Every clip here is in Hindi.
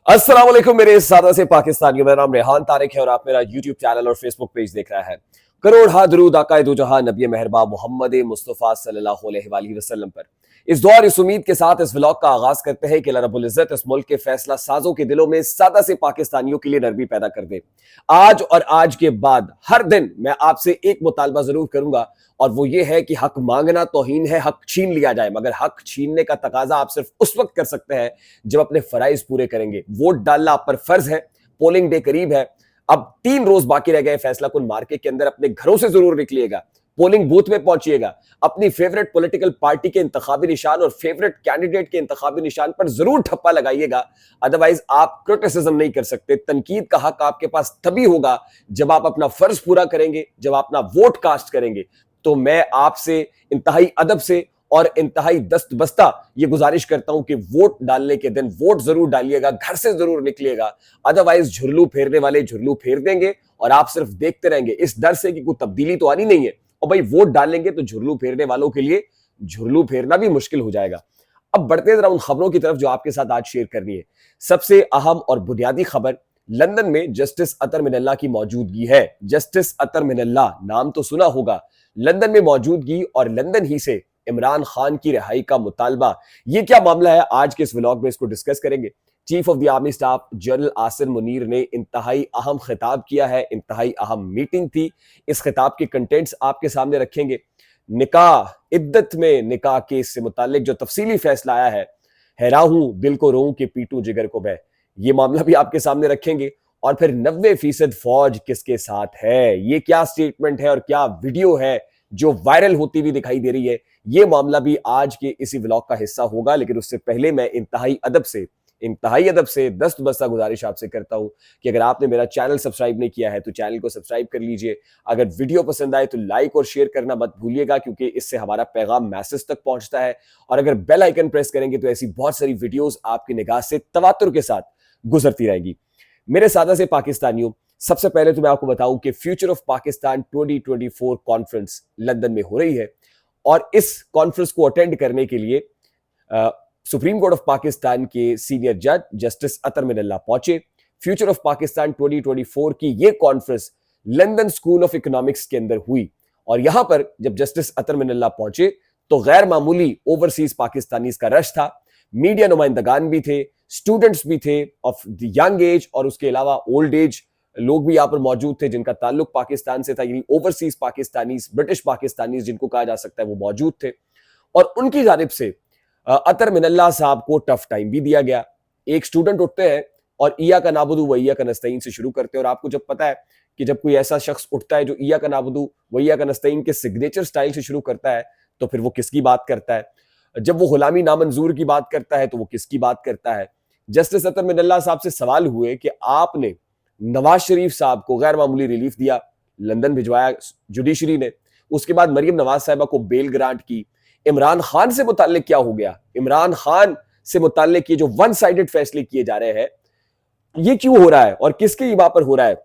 अस्सलाम वालेकुम मेरे सादा से पाकिस्तानियों। मेरा नाम रेहान तारिक है और आप मेरा यूट्यूब चैनल और फेसबुक पेज देख रहे हैं। करोड़ हा दुरूद आकाए दो जहां नबी मेहरबा मोहम्मद मुस्तफ़ा सल्लल्लाहु अलैहि वसल्लम पर। इस दौर इस उम्मीद के साथ इस व्लॉग का आगाज करते हैं कि अल्लाह रब्बुल इज्जत इस मुल्क के फैसला साजों के दिलों में सादा से पाकिस्तानियों के लिए नरमी पैदा कर दे। आज और आज के बाद हर दिन मैं आपसे एक मुतालबा जरूर करूंगा और वो ये है कि हक मांगना तौहीन है, हक छीन लिया जाए, मगर हक छीनने का तकाजा आप सिर्फ उस वक्त कर सकते हैं जब अपने फराइज पूरे करेंगे। वोट डालना आप पर फर्ज है। पोलिंग डे करीब है। अब 3 रोज बाकी रह गए फैसला कुन मार्केट के अंदर। अपने घरों से जरूर निकलिएगा, पोलिंग बूथ में पहुंचिएगा, अपनी फेवरेट पॉलिटिकल पार्टी के इंतखाबी निशान और फेवरेट कैंडिडेट के इंतखाबी निशान पर जरूर ठप्पा लगाइएगा। अदरवाइज आप क्रिटिसिज्म नहीं कर सकते। तनकीद का हक आपके पास तभी होगा जब आप अपना फर्ज पूरा करेंगे, जब आप अपना वोट कास्ट करेंगे। तो मैं आपसे इंतहाई अदब से और इंतहाई दस्त बस्ता ये गुजारिश करता हूं कि वोट डालने के दिन वोट जरूर डालिएगा, घर से जरूर निकलिएगा। अदरवाइज झुर्लू फेरने वाले झुर्लू फेर देंगे और आप सिर्फ देखते रहेंगे, इस डर से कि कोई तब्दीली तो आनी नहीं है। और भाई वोट डालेंगे तो झुर्लू फेरने वालों के लिए झुर्लू फेरना भी मुश्किल हो जाएगा। अब बढ़ते जरा उन खबरों की तरफ जो आपके साथ आज शेयर करनी है। सबसे अहम और बुनियादी खबर, लंदन में जस्टिस अतर मिनल्ला की मौजूदगी है। जस्टिस अतर मिनल्ला नाम तो सुना होगा। लंदन में मौजूदगी और लंदन ही से इमरान खान की रिहाई का मुतालबा। ये क्या मामला है, आज के इस व्लॉग में इसको डिस्कस करेंगे। Chief of the army staff general Asir Munir ने इंतहाई अहम खिताब किया है। इंतहाई अहम मीटिंग थी। इस खिताब के कंटेंट्स आपके सामने रखेंगे। निकाह इद्दत में निकाह केस से मुतालिक जो तफसीली फैसला आया है, हैराहूं दिल को रोऊं कि पीटूं जिगर को बह, ये मामला भी आपके सामने रखेंगे। और फिर 90% फौज किसके साथ है, ये क्या स्टेटमेंट है और क्या वीडियो है जो वायरल होती हुई दिखाई दे रही है, ये मामला भी आज के इसी व्लॉग का हिस्सा होगा। लेकिन उससे पहले मैं इंतहाई अदब से दस्त बस्ता गुजारिश आपसे करता हूं कि अगर आपने मेरा चैनल सब्सक्राइब नहीं किया है तो चैनल को सब्सक्राइब कर लीजिए। अगर वीडियो पसंद आए तो लाइक और शेयर करना मत भूलिएगा, क्योंकि इससे हमारा पैगाम मैसेज तक पहुंचता है। और अगर बेल आइकन प्रेस करेंगे तो ऐसी बहुत सारी वीडियोस आपकी निगाह से तवातुर के साथ गुजरती रहेगी। मेरे सादा से पाकिस्तानियों, सबसे पहले तो मैं आपको बताऊं कि future of Pakistan 2024 conference London में हो रही है और इस कॉन्फ्रेंस को अटेंड करने के लिए सुप्रीम कोर्ट ऑफ पाकिस्तान के सीनियर जज जस्टिस अतर मिनल्ला पहुंचे। फ्यूचर ऑफ पाकिस्तान 2024 की यह conference London school of economics के अंदर हुई और यहां पर जब जस्टिस अतर मिनल्ला पहुंचे तो गैर मामूली ओवरसीज पाकिस्तानीज का रश था। मीडिया नुमाइंदगान भी थे, स्टूडेंट्स भी थे ऑफ द यंग एज और उसके अलावा ओल्ड एज लोग भी यहां पर मौजूद थे जिनका ताल्लुक पाकिस्तान से था, यानी ओवरसीज पाकिस्तानीज, ब्रिटिश पाकिस्तानीज जिनको कहा जा सकता है, वो मौजूद थे। और उनकी जानिब से अतर मिनल्ला साहब को टफ टाइम भी दिया गया। एक स्टूडेंट उठते हैं और इया का नाबुदू व इया का नस्तईन से शुरू करते हैं और आपको जब पता है कि जब कोई ऐसा शख्स उठता है जो इया का नाबुदू व इया का नस्तईन के सिग्नेचर स्टाइल से शुरू करता है तो फिर वो किसकी बात करता है। जब वो गुलामी नामंजूर की बात करता है तो वो किसकी बात करता है। जस्टिस अतर मिनल्ला साहब से सवाल हुए कि आपने नवाज शरीफ साहब को गैर मामूली रिलीफ दिया, लंदन भिजवाया जुडिशरी ने, उसके बाद मरियम नवाज साहिबा को बेल ग्रांट की। इमरान खान से मुताल्लिक क्या हो गया, इमरान खान से मुताल्लिक ये जो वन साइडेड फैसले किए जा रहे हैं, ये क्यों हो रहा है और किसके वहां पर हो रहा है।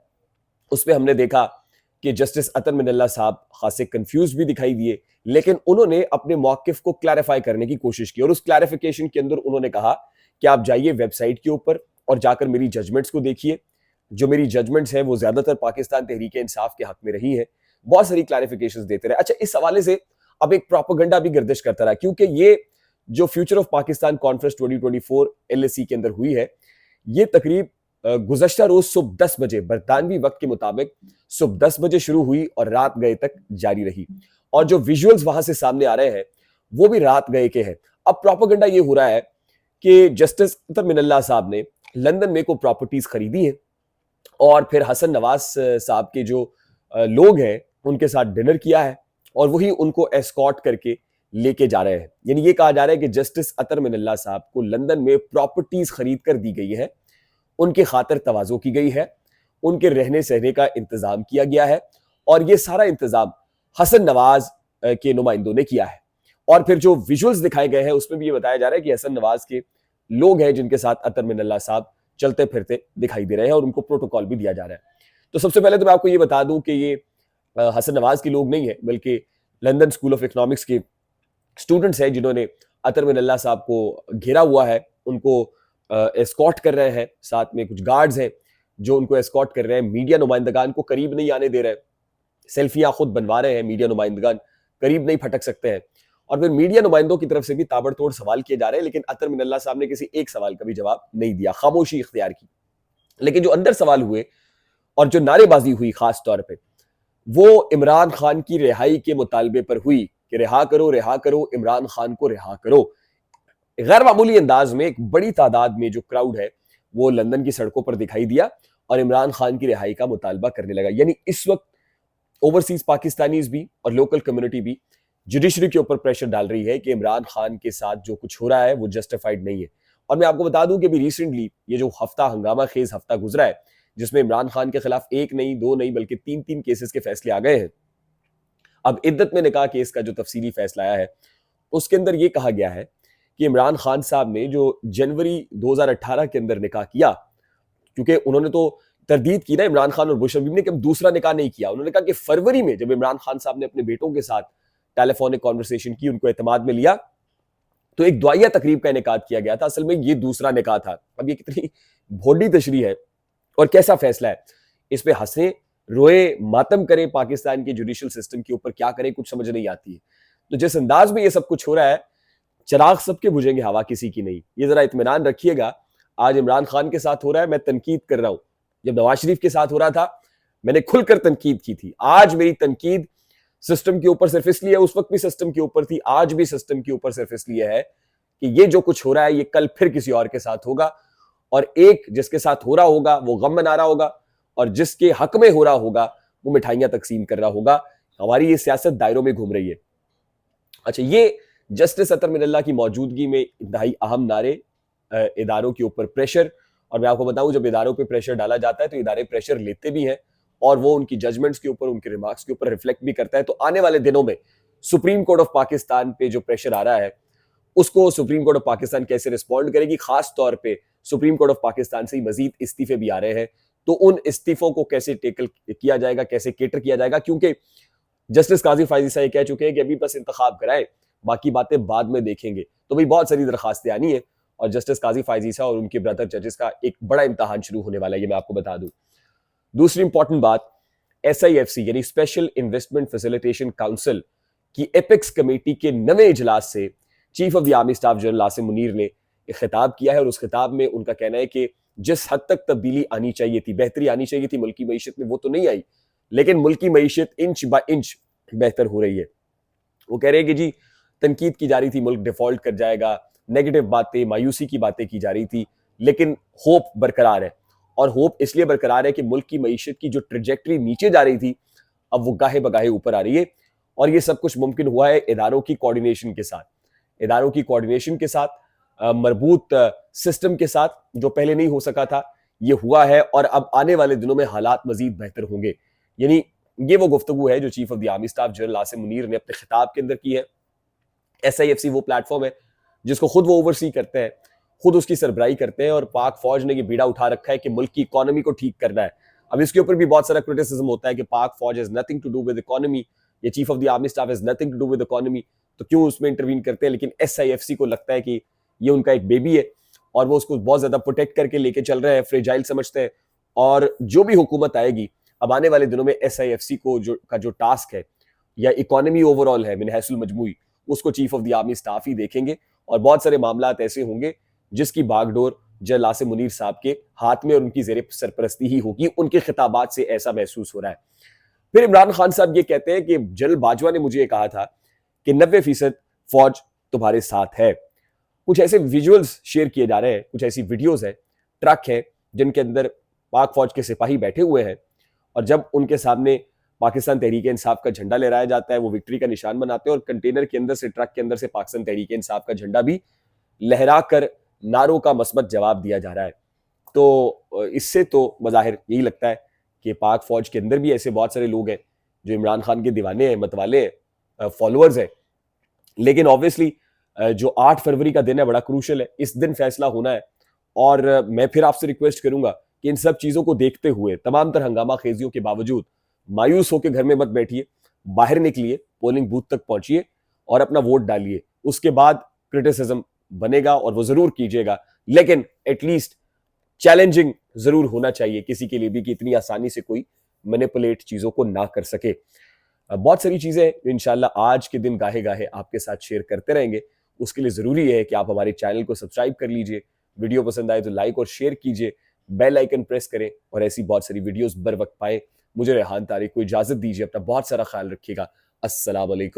उसमें हमने देखा कि जस्टिस अतर मिनल्ला साहब खासे कंफ्यूज भी दिखाई दिए, लेकिन उन्होंने अपने मौकिफ को क्लैरिफाई करने की कोशिश की और उस क्लैरिफिकेशन के अंदर उन्होंने कहा कि आप जाइए वेबसाइट के ऊपर और जाकर मेरी जजमेंट्स को देखिए। जो मेरी जजमेंट्स हैं वो ज्यादातर पाकिस्तान तहरीक इंसाफ के हक में रही है। बहुत सारी क्लैरिफिकेशंस देते रहे। अच्छा, इस हवाले से अब एक प्रोपेगेंडा भी गर्दिश करता रहा, क्योंकि ये जो future of Pakistan conference 2024 LAC के अंदर हुई है, ये तकरीब गुज़श्ता रोज सुबह 10 बजे बरतानवी वक्त के मुताबिक सुबह 10 बजे शुरू हुई और रात गए तक जारी रही। और जो विजुअल्स वहां से सामने आ रहे हैं वो भी रात गए के हैं। अब प्रोपेगेंडा ये हो रहा है कि जस्टिस अतर मिनल्ला साहब ने लंदन में को प्रॉपर्टीज खरीदी है और फिर हसन नवाज साहब के जो लोग हैं उनके साथ डिनर किया है और वही उनको एस्कॉर्ट करके लेके जा रहे हैं। यानी ये कहा जा रहा है कि जस्टिस अतर मिनल्ला साहब को लंदन में प्रॉपर्टीज खरीद कर दी गई है, उनके खातिर तवाज़ो की गई है, उनके रहने सहने का इंतजाम किया गया है और ये सारा इंतजाम हसन नवाज के नुमाइंदों ने किया है। और फिर जो विजुअल्स दिखाए गए हैं उसमें भी ये बताया जा रहा है कि हसन नवाज के लोग हैं जिनके साथ अतर मिनल्ला साहब चलते फिरते दिखाई दे रहे हैं और उनको प्रोटोकॉल भी दिया जा रहा है। तो सबसे पहले तो मैं आपको ये बता दूं कि ये हसन नवाज के लोग नहीं है, बल्कि लंदन स्कूल ऑफ इकोनॉमिक्स के स्टूडेंट्स हैं जिन्होंने अतर मिनल्ला साहब को घेरा हुआ है, उनको एस्कॉर्ट कर रहे हैं, साथ में कुछ गार्ड्स हैं जो उनको एस्कॉर्ट कर रहे हैं, मीडिया नुमाइंदगान को करीब नहीं आने दे रहे हैं, सेल्फियां खुद बनवा रहे हैं, मीडिया नुमाइंदगान करीब नहीं फटक सकते हैं। और फिर मीडिया नुमाइंदों की तरफ से भी ताबड़तोड़ सवाल किए जा रहे हैं, लेकिन अतर मिनल्ला साहब ने किसी एक सवाल का भी जवाब नहीं दिया, खामोशी इख्तियार की। लेकिन जो अंदर सवाल हुए और जो नारेबाजी हुई खास तौर पे, वो इमरान खान की रिहाई के मुतालबे पर हुई कि रिहा करो इमरान खान को रिहा करो। गैर मामूली अंदाज में एक बड़ी तादाद में जो क्राउड है वो लंदन की सड़कों पर दिखाई दिया और इमरान खान की रिहाई का मुतालबा करने लगा। यानी इस वक्त ओवरसीज पाकिस्तानीज भी और लोकल कम्युनिटी भी जुडिशरी के ऊपर प्रेशर डाल रही है कि इमरान खान के साथ जो कुछ हो रहा है वो जस्टिफाइड नहीं है। और मैं आपको बता दूं कि अभी रिसेंटली ये जो हफ्ता हंगामा खेज हफ्ता गुजरा है, जिसमें इमरान खान के खिलाफ एक नहीं, दो नहीं, बल्कि तीन तीन केसेस के फैसले आ गए हैं। अब इद्दत में निकाह केस का जो तफसीली फैसला आया है उसके अंदर यह कहा गया है कि इमरान खान साहब ने जो जनवरी 2018 के अंदर निकाह किया, क्योंकि उन्होंने तो तरदीद की ना इमरान खान और बुश हबीब ने कि हम दूसरा निकाह नहीं किया। उन्होंने कहा कि फरवरी में जब इमरान खान साहब ने अपने बेटों के साथ टेलीफोनिक कॉन्वर्सेशन की, उनको एतमाद में लिया, तो एक दुआया तकरीब का इनेकाद किया गया था। असल में ये दूसरा निकाह था। अब ये कितनी भोडी तशरीह है और कैसा फैसला है, इस पे हंसे रोए मातम करें पाकिस्तान के जुडिशियल सिस्टम के ऊपर, क्या करें कुछ समझ नहीं आती है। तो जिस अंदाज में ये सब कुछ हो रहा है, चिराग सबके बुझेंगे, हवा किसी की नहीं। ये जरा इत्मीनान रखिएगा। आज इमरान खान के साथ हो रहा है, मैं तनकीद कर रहा हूं। जब नवाज शरीफ के साथ हो रहा था मैंने खुलकर तनकीद की थी। आज मेरी तनकीद सिस्टम के ऊपर सिर्फ इसलिए, उस वक्त भी सिस्टम के ऊपर थी, आज भी सिस्टम के ऊपर सिर्फ इसलिए है कि ये जो कुछ हो रहा है ये कल फिर किसी और के साथ होगा, और एक जिसके साथ हो रहा होगा वो गम मना रहा होगा, और जिसके हक में हो रहा होगा वो मिठाइयां तकसीम कर रहा होगा। हमारी ये सियासत दायरों में घूम रही है। अच्छा, ये जस्टिस अतर मिनल्ला की मौजूदगी में इंतहाई अहम नारे, इदारों के ऊपर प्रेशर। और मैं आपको बताऊं, जब इदारों पे प्रेशर डाला जाता है तो इदारे प्रेशर लेते भी हैं और वो उनकी जजमेंट्स के ऊपर, उनके रिमार्क्स के ऊपर रिफ्लेक्ट भी करता है। तो आने वाले दिनों में सुप्रीम कोर्ट ऑफ पाकिस्तान पे जो प्रेशर आ रहा है उसको सुप्रीम कोर्ट ऑफ पाकिस्तान कैसे रिस्पॉन्ड करेगी, खास तौर पे सुप्रीम कोर्ट ऑफ पाकिस्तान से मजीद इस्तीफे भी आ रहे हैं, तो उन इस्तीफों को कैसे टेकल किया जाएगा, कैसे केटर किया जाएगा। क्योंकि जस्टिस काजी फायजी साहब कह चुके हैं कि अभी बस इंतखाब कराए, बाकी बातें बाद में देखेंगे। तो भाई बहुत सारी दरखास्तें आनी है और जस्टिस काजी फायजी साहब और उनके ब्रदर जजेस का एक बड़ा इम्तहान शुरू होने वाला है, ये मैं आपको बता दूं। दूसरी इंपॉर्टेंट बात, SIFC यानी स्पेशल इन्वेस्टमेंट फैसिलिटेशन काउंसिल की एपेक्स कमेटी के नवे इजलास से chief of the army staff general Asim Munir ने एक खिताब किया है और उस खिताब में उनका कहना है कि जिस हद तक तब्दीली आनी चाहिए थी, बेहतरी आनी चाहिए थी मुल्की मईशत में, वो तो नहीं आई, लेकिन मुल्की मईशत इंच बाय इंच बेहतर हो रही है। वो कह रहे हैं कि जी तनकीद की जा रही थी मुल्क डिफॉल्ट कर जाएगा, नेगेटिव बातें, मायूसी की बातें की जा रही थी, लेकिन होप बरकरार है। और होप इसलिए बरकरार है कि मुल्क की मईशत की जो ट्रेजेक्टरी नीचे जा रही थी अब वो गाहे बगाहे ऊपर आ रही है। और ये सब कुछ मुमकिन हुआ है इदारों की कोऑर्डिनेशन के साथ, इदारों की कोऑर्डिनेशन के साथ, मरबूत सिस्टम के साथ, जो पहले नहीं हो सका था ये हुआ है। और अब आने वाले दिनों में हालात मजीद बेहतर होंगे। यानी ये वो गुफ्तगू है जो chief of the army staff general Asim Munir ने अपने खिताब के अंदर की है। SIFC वो प्लेटफॉर्म है जिसको खुद वो ओवरसी करते हैं, खुद उसकी सरबराही करते हैं, और पाक फौज ने ये बीड़ा उठा रखा है कि मुल्क की इकोनॉमी को ठीक करना है। अब इसके ऊपर भी बहुत सारा क्रिटिसिज्म होता है कि पाक फौज has nothing to do with economy, या chief of the army staff has nothing to do with economy, तो क्यों उसमें इंटरवीन करते हैं। लेकिन SIFC को लगता है कि ये उनका एक बेबी है और वो उसको बहुत ज्यादा प्रोटेक्ट करके लेके चल रहे हैं, फ्रेजाइल समझते हैं। और जो भी हुकूमत आएगी अब आने वाले दिनों में SIFC को जो टास्क है या इकोनॉमी ओवरऑल है मिनहैसुल मजमूई, उसको chief of the army staff ही देखेंगे। और बहुत सारे मामला ऐसे होंगे जिसकी बागडोर जनरल आसिम मुनीर साहब के हाथ में और उनकी जेर सरपरस्ती ही होगी। उनके खिताबात से ऐसा महसूस हो रहा है। फिर इमरान खान साहब ये कहते हैं कि जनरल बाजवा ने मुझे कहा था कि 90% फौज तुम्हारे साथ है। कुछ ऐसे विजुअल्स शेयर किए जा रहे हैं, कुछ ऐसी वीडियोस है, ट्रक है जिनके अंदर पाक फौज के सिपाही बैठे हुए हैं, और जब उनके सामने पाकिस्तान तहरीक इंसाफ का झंडा लहराया जाता है वो विक्ट्री का निशान बनाते हैं, और कंटेनर के अंदर से, ट्रक के अंदर से पाकिस्तान तहरीक इंसाफ का झंडा भी लहरा कर नारों का मस्बत जवाब दिया जा रहा है। तो इससे तो बज़ाहिर यही लगता है कि पाक फौज के अंदर भी ऐसे बहुत सारे लोग हैं जो इमरान खान के दीवाने हैं, मतवाले हैं, फॉलोअर्स हैं। लेकिन ऑब्वियसली जो 8 फरवरी का दिन है बड़ा क्रूशल है, इस दिन फैसला होना है। और मैं फिर आपसे रिक्वेस्ट करूंगा कि इन सब चीजों को देखते हुए, तमाम तर हंगामा खेजियों के बावजूद मायूस होकर घर में मत बैठिए, बाहर निकलिए, पोलिंग बूथ तक पहुंचिए और अपना वोट डालिए। उसके बाद क्रिटिसिज्म बनेगा और वो जरूर कीजिएगा लेकिन एटलीस्ट चैलेंजिंग जरूर होना चाहिए किसी के लिए भी कि इतनी आसानी से कोई मैनिपुलेट चीजों को ना कर सके। बहुत सारी चीजें जो इंशाल्लाह आज के दिन गाहे गाहे आपके साथ शेयर करते रहेंगे। उसके लिए जरूरी है कि आप हमारे चैनल को सब्सक्राइब कर लीजिए, वीडियो पसंद आए तो लाइक और शेयर कीजिए, बेल आइकन प्रेस करें और ऐसी बहुत सारी वीडियोस बर वक्त पाए। मुझे रेहान तारिक को इजाजत दीजिए, अपना बहुत सारा ख्याल रखिएगा। अस्सलाम वालेकुम।